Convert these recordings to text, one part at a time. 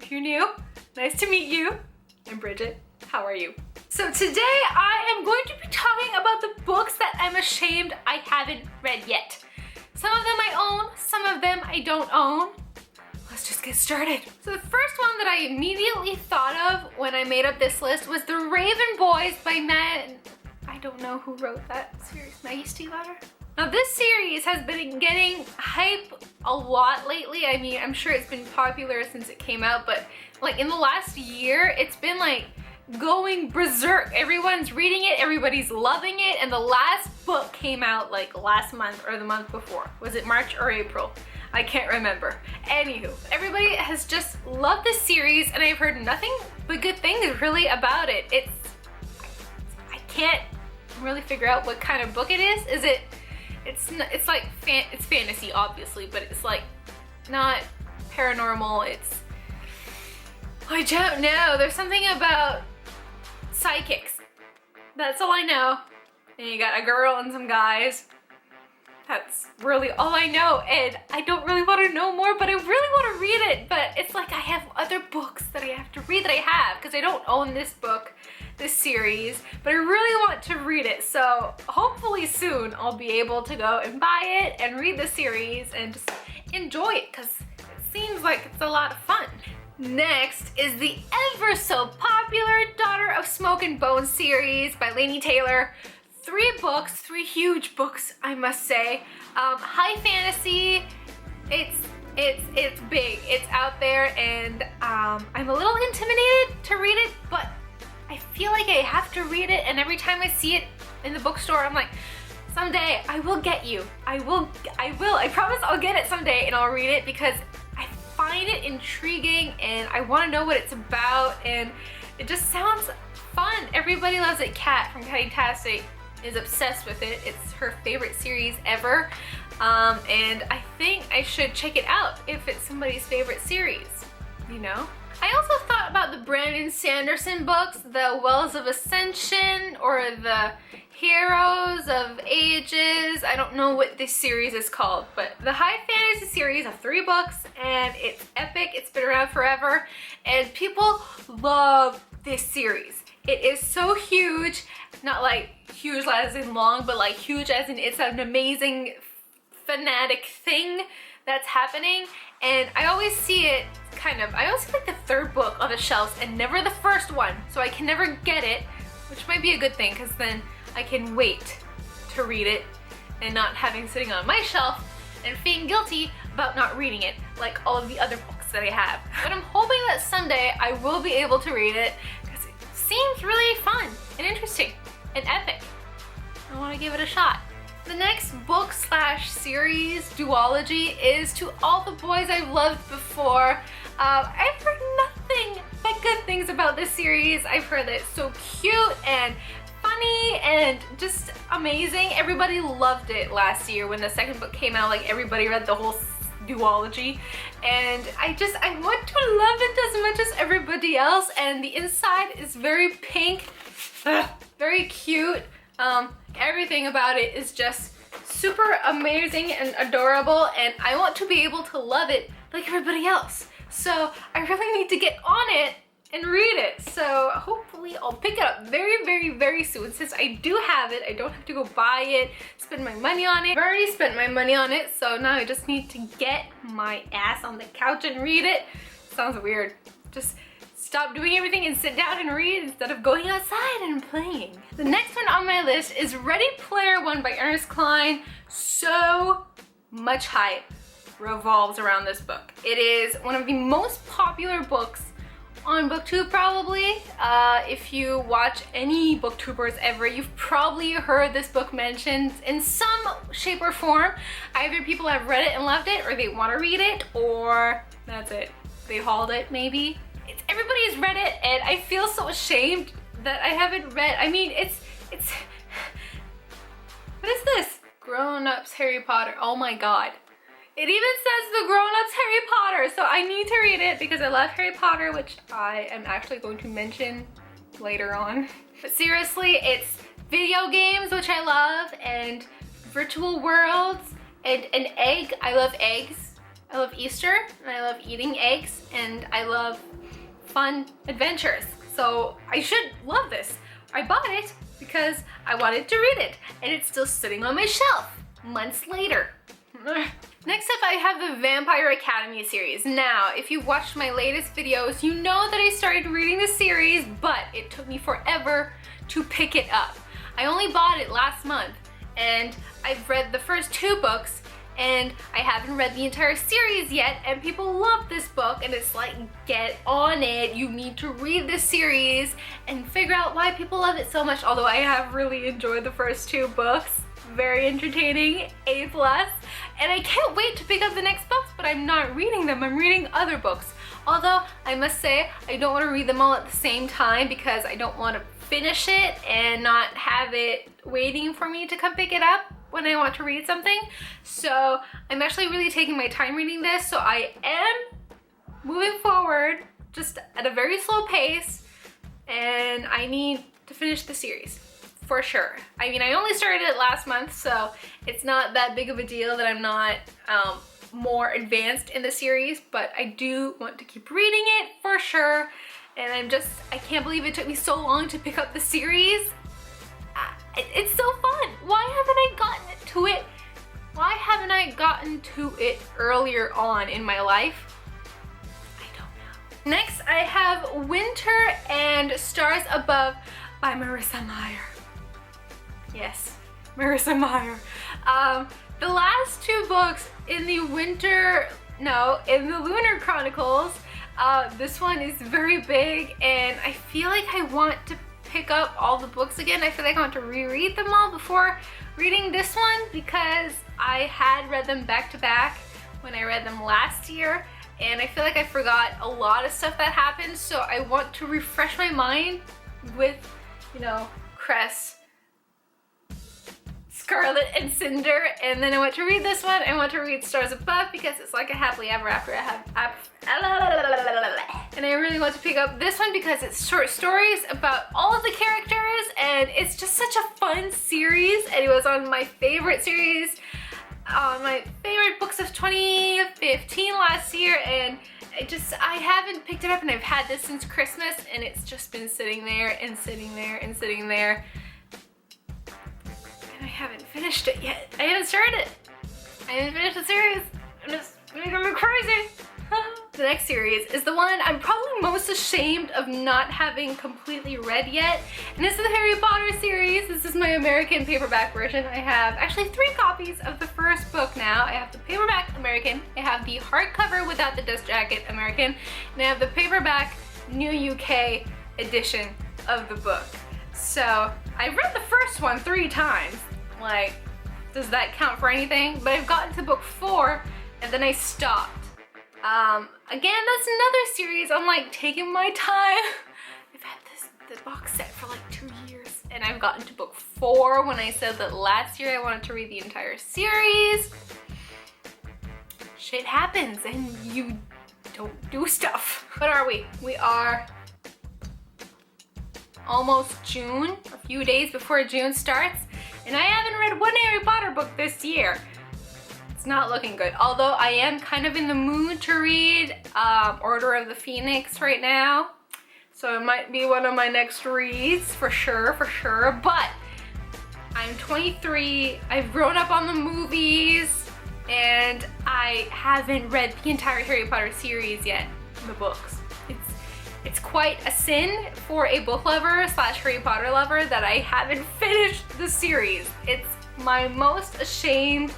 If you're new, nice to meet you. I'm Bridget. How are you? So today I am going to be talking about the books that I'm ashamed I haven't read yet. Some of them I own, some of them I don't own. Let's just get started. So the first one that I immediately thought of when I made up this list was The Raven Boys by I don't know who wrote that series. Maggie Stiefvater? Now this series has been getting hype a lot lately. I mean, I'm sure it's been popular since it came out, but like in the last year, it's been like going berserk. Everyone's reading it, everybody's loving it, and the last book came out like last month or the month before. Was it March or April? I can't remember. Anywho, everybody has just loved this series and I've heard nothing but good things really about it. I can't really figure out what kind of book it is. It's like it's fantasy obviously, but it's like not paranormal. I don't know. There's something about psychics. That's all I know. And you got a girl and some guys. That's really all I know, and I don't really want to know more, but I really want to read it. But it's like I have other books that I have to read that I have, because I don't own this book, this series, but I really want to read it. So hopefully soon I'll be able to go and buy it and read the series and just enjoy it, because it seems like it's a lot of fun. Next is the ever so popular Daughter of Smoke and Bone series by Laini Taylor. 3 books, 3 huge books, I must say. High fantasy, it's big, it's out there, and I'm a little intimidated to read it, but I feel like I have to read it, and every time I see it in the bookstore, I'm like, someday I will get you. I promise I'll get it someday and I'll read it, because I find it intriguing and I want to know what it's about, and it just sounds fun. Everybody loves it. Kat from Cattastic is obsessed with it. It's her favorite series ever, and I think I should check it out if it's somebody's favorite series, you know? I also thought about the Brandon Sanderson books, the Wells of Ascension or the Heroes of Ages. I don't know what this series is called, but the high fantasy series of 3 books, and it's epic. It's been around forever, and people love this series. It is so huge, not like huge as in long, but like huge as in it's an amazing fanatic thing that's happening. And I always see it I always see like the 3rd book on the shelves and never the 1st one, so I can never get it, which might be a good thing, because then I can wait to read it and not having sitting on my shelf and feeling guilty about not reading it like all of the other books that I have. But I'm hoping that someday I will be able to read it, because it seems really fun and interesting and epic. I want to give it a shot. The next book / series duology is To All the Boys I've Loved Before. I've heard nothing but good things about this series. I've heard that it's so cute and funny and just amazing. Everybody loved it last year when the 2nd book came out. Like, everybody read the whole duology, and I want to love it as much as everybody else. And the inside is very pink, very cute. Everything about it is just super amazing and adorable, and I want to be able to love it like everybody else. So I really need to get on it and read it. So hopefully I'll pick it up very, very, very soon. Since I do have it, I don't have to go buy it, spend my money on it. I've already spent my money on it, so now I just need to get my ass on the couch and read it. Sounds weird. Just stop doing everything and sit down and read instead of going outside and playing. The next one on my list is Ready Player One by Ernest Cline. So much hype revolves around this book. It is one of the most popular books on BookTube probably. If you watch any BookTubers ever, you've probably heard this book mentioned in some shape or form. Either people have read it and loved it, or they want to read it, or that's it. They hauled it maybe. Everybody's read it, and I feel so ashamed that I haven't read. I mean, it's what is this? Grown-ups Harry Potter. Oh my god. It even says the Grown-ups Harry Potter, so I need to read it because I love Harry Potter, which I am actually going to mention later on. But seriously, it's video games, which I love, and virtual worlds, and an egg. I love eggs. I love Easter, and I love eating eggs, and I love fun adventures. So I should love this. I bought it because I wanted to read it, and it's still sitting on my shelf months later. Next up, I have the Vampire Academy series. Now, if you've watched my latest videos, you know that I started reading the series, but it took me forever to pick it up. I only bought it last month, and I've read the first 2 books, and I haven't read the entire series yet, and people love this book, and it's like, get on it. You need to read this series and figure out why people love it so much, although I have really enjoyed the first 2 books. Very entertaining, A+, and I can't wait to pick up the next books, but I'm not reading them. I'm reading other books. Although, I must say, I don't want to read them all at the same time because I don't want to finish it and not have it waiting for me to come pick it up when I want to read something. So I'm actually really taking my time reading this, so I am moving forward just at a very slow pace, and I need to finish the series for sure. I mean, I only started it last month, so it's not that big of a deal that I'm not more advanced in the series, but I do want to keep reading it for sure. And I can't believe it took me so long to pick up the series. It's so fun. Why haven't I gotten to it? Why haven't I gotten to it earlier on in my life? I don't know. Next, I have Winter and Stars Above by Marissa Meyer. Yes, Marissa Meyer. The last 2 books in the Lunar Chronicles, this one is very big, and I feel like I want to pick up all the books again. I feel like I want to reread them all before reading this one because I had read them back to back when I read them last year, and I feel like I forgot a lot of stuff that happened, so I want to refresh my mind with, Cress, Scarlet, and Cinder, and then I want to read this one. I want to read Stars Above because it's like a happily ever after. And I really want to pick up this one because it's short stories about all of the characters, and it's just such a fun series, and it was on my favorite series, my favorite books of 2015 last year, and I haven't picked it up, and I've had this since Christmas, and it's just been sitting there and sitting there and sitting there. I haven't finished it yet. I haven't started it. I haven't finished the series. I'm just making me crazy. The next series is the one I'm probably most ashamed of not having completely read yet, and this is the Harry Potter series. This is my American paperback version. I have actually 3 copies of the first book now. I have the paperback American, I have the hardcover without the dust jacket American, and I have the paperback New UK edition of the book. So I read the first one 3 times. Like, does that count for anything? But I've gotten to book 4 and then I stopped. Again, that's another series I'm like taking my time. I've had the box set for like 2 years, and I've gotten to book 4 when I said that last year I wanted to read the entire series. Shit happens and you don't do stuff. What are we? We are almost June, a few days before June starts, and I haven't read one Harry Potter book this year. It's not looking good, although I am kind of in the mood to read Order of the Phoenix right now, so it might be one of my next reads for sure, but I'm 23, I've grown up on the movies, and I haven't read the entire Harry Potter series yet, the books. It's quite a sin for a book lover / Harry Potter lover that I haven't finished the series. It's my most ashamed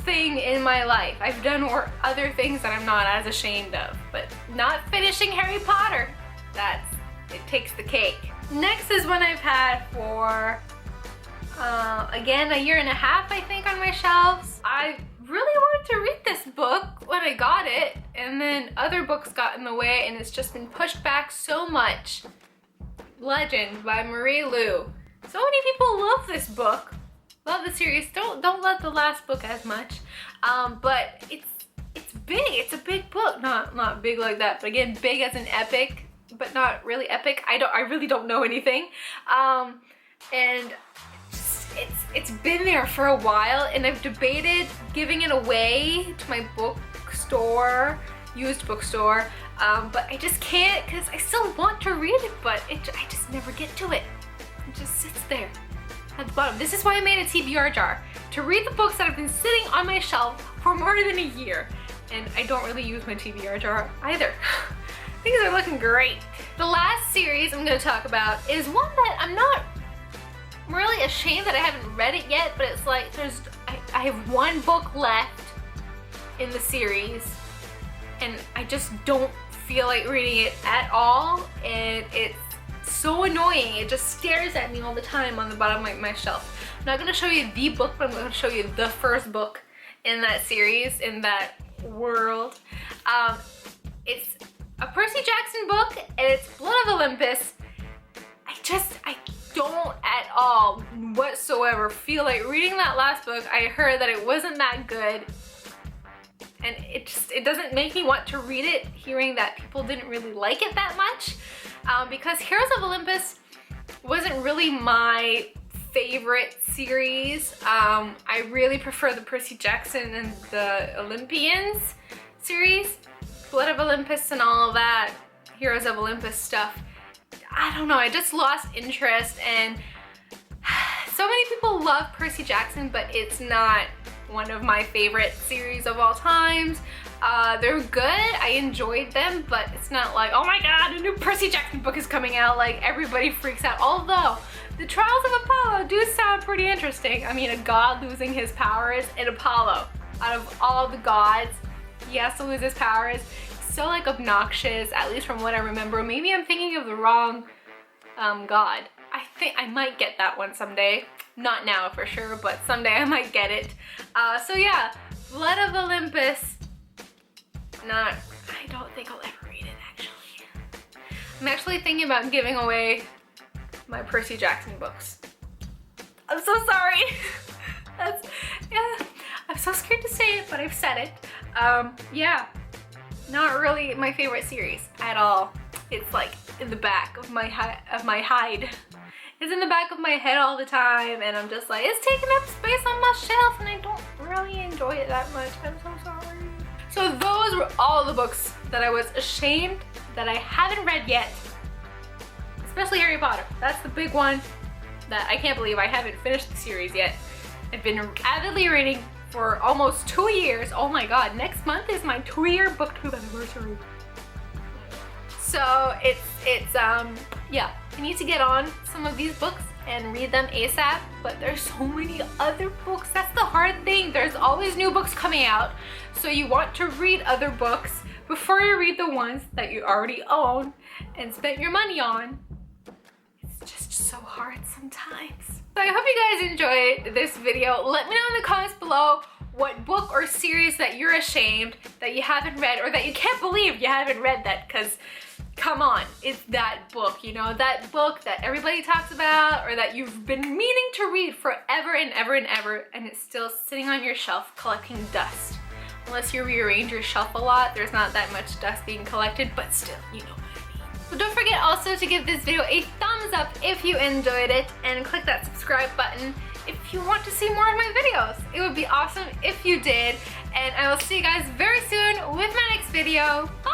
thing in my life. I've done other things that I'm not as ashamed of, but not finishing Harry Potter, it takes the cake. Next is one I've had for, again, a year and a half, I think, on my shelves. I really wanted to read this book when I got it, and then other books got in the way, and it's just been pushed back so much. Legend by Marie Lu. So many people love this book. Love the series. Don't love the last book as much. But it's big. It's a big book. Not big like that, but again, big as an epic, but not really epic. I really don't know anything. And it's been there for a while, and I've debated giving it away to my bookstore used bookstore, but I just can't because I still want to read it, but I just never get to it. It just sits there at the bottom. This is why I made a TBR jar, to read the books that have been sitting on my shelf for more than a year. And I don't really use my TBR jar either. Things are looking great. The last series I'm going to talk about is one that I'm not really ashamed that I haven't read it yet, but it's like I have one book left in the series and I just don't feel like reading it at all, and it's so annoying. It just stares at me all the time on the bottom of my shelf. I'm not going to show you the book, but I'm going to show you the first book in that series, in that world. It's a Percy Jackson book and it's Blood of Olympus. I don't at all whatsoever feel like reading that last book. I heard that it wasn't that good, and it doesn't make me want to read it, hearing that people didn't really like it that much, because Heroes of Olympus wasn't really my favorite series. I really prefer the Percy Jackson and the Olympians series. Blood of Olympus and all of that, Heroes of Olympus stuff, I don't know, I just lost interest. And so many people love Percy Jackson, but it's not one of my favorite series of all times. They're good, I enjoyed them, but it's not like, oh my god, a new Percy Jackson book is coming out, like everybody freaks out. Although the Trials of Apollo do sound pretty interesting. I mean, a god losing his powers, and Apollo, out of all the gods, he has to lose his powers. He's so like obnoxious, at least from what I remember. Maybe I'm thinking of the wrong god. I think I might get that one someday. Not now for sure, but someday I might get it. So yeah, Blood of Olympus, I don't think I'll ever read it actually. I'm actually thinking about giving away my Percy Jackson books. I'm so sorry. Yeah, I'm so scared to say it, but I've said it. Yeah, not really my favorite series at all. It's like in the back of my hide. It's in the back of my head all the time, and I'm just like, it's taking up space on my shelf, and I don't really enjoy it that much. I'm so sorry. So those were all the books that I was ashamed that I haven't read yet. Especially Harry Potter. That's the big one that I can't believe I haven't finished the series yet. I've been avidly reading for almost 2 years. Oh my god, next month is my 2-year booktube anniversary. So yeah, I need to get on some of these books and read them ASAP, but there's so many other books. That's the hard thing. There's always new books coming out, so you want to read other books before you read the ones that you already own and spent your money on. It's just so hard sometimes. So I hope you guys enjoyed this video. Let me know in the comments below what book or series that you're ashamed that you haven't read, or that you can't believe you haven't read that, because come on, it's that book, you know, that book that everybody talks about, or that you've been meaning to read forever and ever and ever, and it's still sitting on your shelf collecting dust. Unless you rearrange your shelf a lot, there's not that much dust being collected, but still, you know what I mean. So don't forget also to give this video a thumbs up if you enjoyed it, and click that subscribe button if you want to see more of my videos. It would be awesome if you did, and I will see you guys very soon with my next video. Bye!